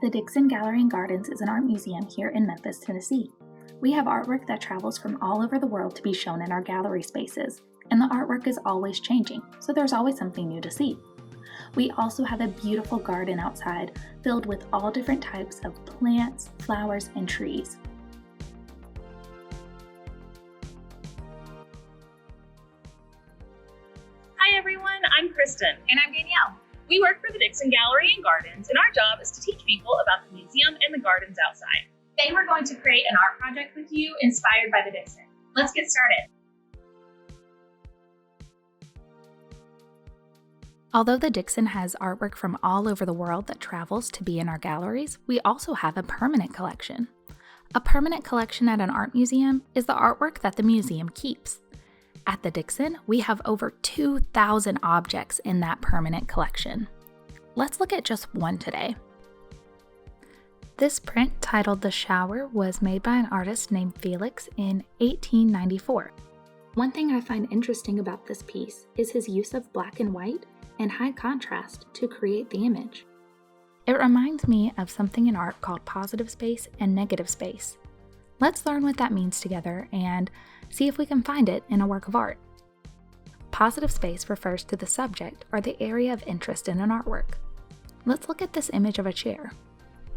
The Dixon Gallery and Gardens is an art museum here in Memphis, Tennessee. We have artwork that travels from all over the world to be shown in our gallery spaces, and the artwork is always changing, so there's always something new to see. We also have a beautiful garden outside filled with all different types of plants, flowers, and trees. Hi everyone, I'm Kristen. And I'm Danielle. We work for the Dixon Gallery and Gardens, and our job is to teach people about the museum and the gardens outside. Today we're going to create an art project with you inspired by the Dixon. Let's get started. Although the Dixon has artwork from all over the world that travels to be in our galleries, we also have a permanent collection. A permanent collection at an art museum is the artwork that the museum keeps. At the Dixon, we have over 2,000 objects in that permanent collection. Let's look at just one today. This print, titled The Shower, was made by an artist named Felix in 1894. One thing I find interesting about this piece is his use of black and white and high contrast to create the image. It reminds me of something in art called positive space and negative space. Let's learn what that means together and see if we can find it in a work of art. Positive space refers to the subject or the area of interest in an artwork. Let's look at this image of a chair.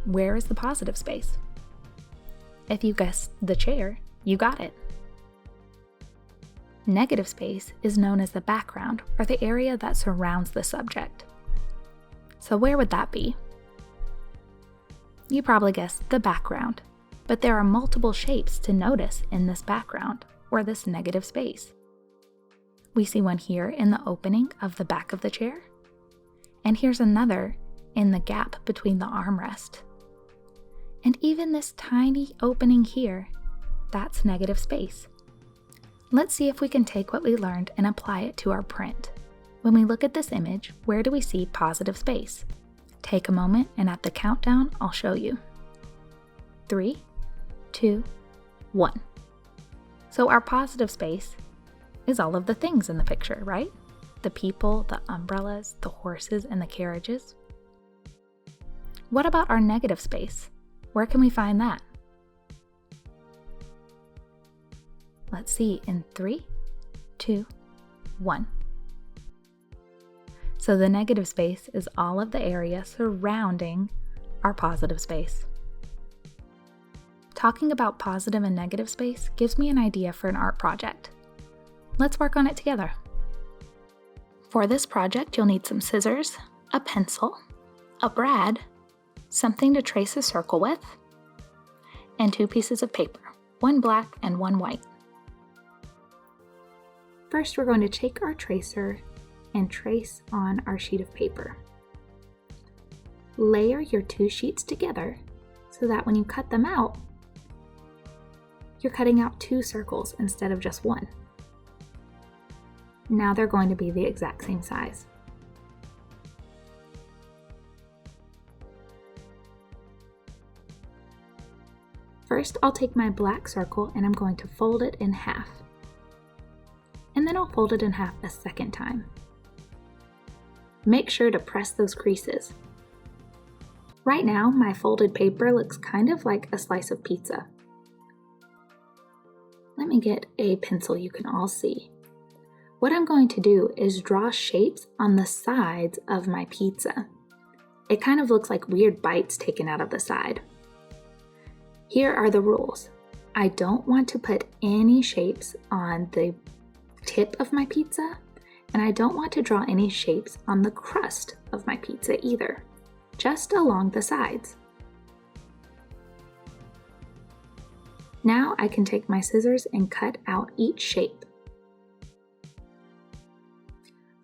Where is the positive space? If you guessed the chair, you got it. Negative space is known as the background or the area that surrounds the subject. So where would that be? You probably guessed the background, but there are multiple shapes to notice in this background or this negative space. We see one here in the opening of the back of the chair, and here's another in the gap between the armrest. And even this tiny opening here, that's negative space. Let's see if we can take what we learned and apply it to our print. When we look at this image, where do we see positive space? Take a moment, and at the countdown, I'll show you. 3, 2, 1. So our positive space is all of the things in the picture, right? The people, the umbrellas, the horses, and the carriages. What about our negative space? Where can we find that? Let's see in 3, 2, 1. So the negative space is all of the area surrounding our positive space. Talking about positive and negative space gives me an idea for an art project. Let's work on it together. For this project, you'll need some scissors, a pencil, a brad, something to trace a circle with, and 2 pieces of paper, one black and one white. First, we're going to take our tracer and trace on our sheet of paper. Layer your 2 sheets together so that when you cut them out, you're cutting out 2 circles instead of just 1. Now they're going to be the exact same size. First, I'll take my black circle and I'm going to fold it in half. And then I'll fold it in half a second time. Make sure to press those creases. Right now, my folded paper looks kind of like a slice of pizza. Let me get a pencil you can all see. What I'm going to do is draw shapes on the sides of my pizza. It kind of looks like weird bites taken out of the side. Here are the rules. I don't want to put any shapes on the tip of my pizza, and I don't want to draw any shapes on the crust of my pizza either, just along the sides. Now I can take my scissors and cut out each shape.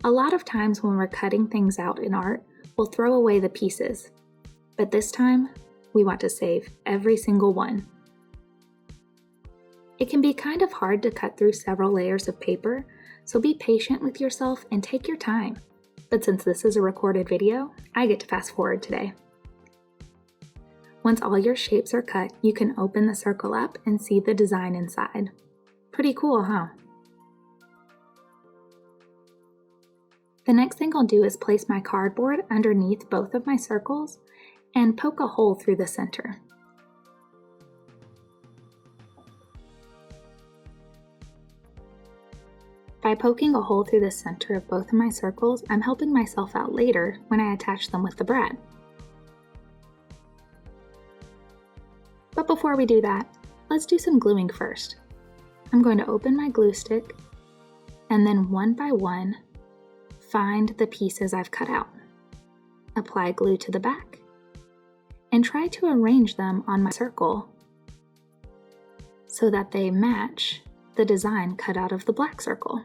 A lot of times when we're cutting things out in art, we'll throw away the pieces, but this time we want to save every single one. It can be kind of hard to cut through several layers of paper, so be patient with yourself and take your time. But since this is a recorded video, I get to fast forward today. Once all your shapes are cut, you can open the circle up and see the design inside. Pretty cool, huh? The next thing I'll do is place my cardboard underneath both of my circles and poke a hole through the center. By poking a hole through the center of both of my circles, I'm helping myself out later when I attach them with the brad. But before we do that, let's do some gluing first. I'm going to open my glue stick and then one by one find the pieces I've cut out. Apply glue to the back and try to arrange them on my circle so that they match the design cut out of the black circle.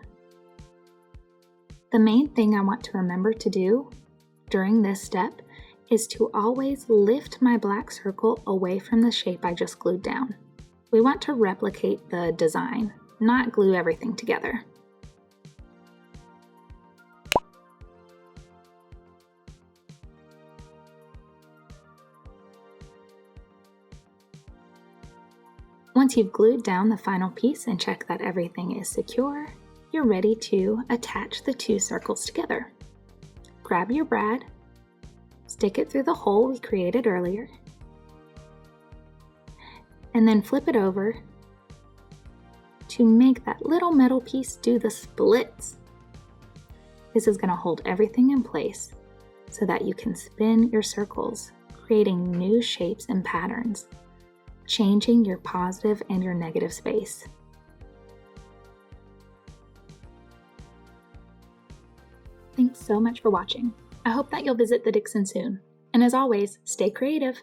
The main thing I want to remember to do during this step is to always lift my black circle away from the shape I just glued down. We want to replicate the design, not glue everything together. Once you've glued down the final piece and check that everything is secure, you're ready to attach the two circles together. Grab your brad, stick it through the hole we created earlier, and then flip it over to make that little metal piece do the splits. This is going to hold everything in place so that you can spin your circles, creating new shapes and patterns, changing your positive and your negative space. Thanks so much for watching. I hope that you'll visit the Dixon soon. And as always, stay creative.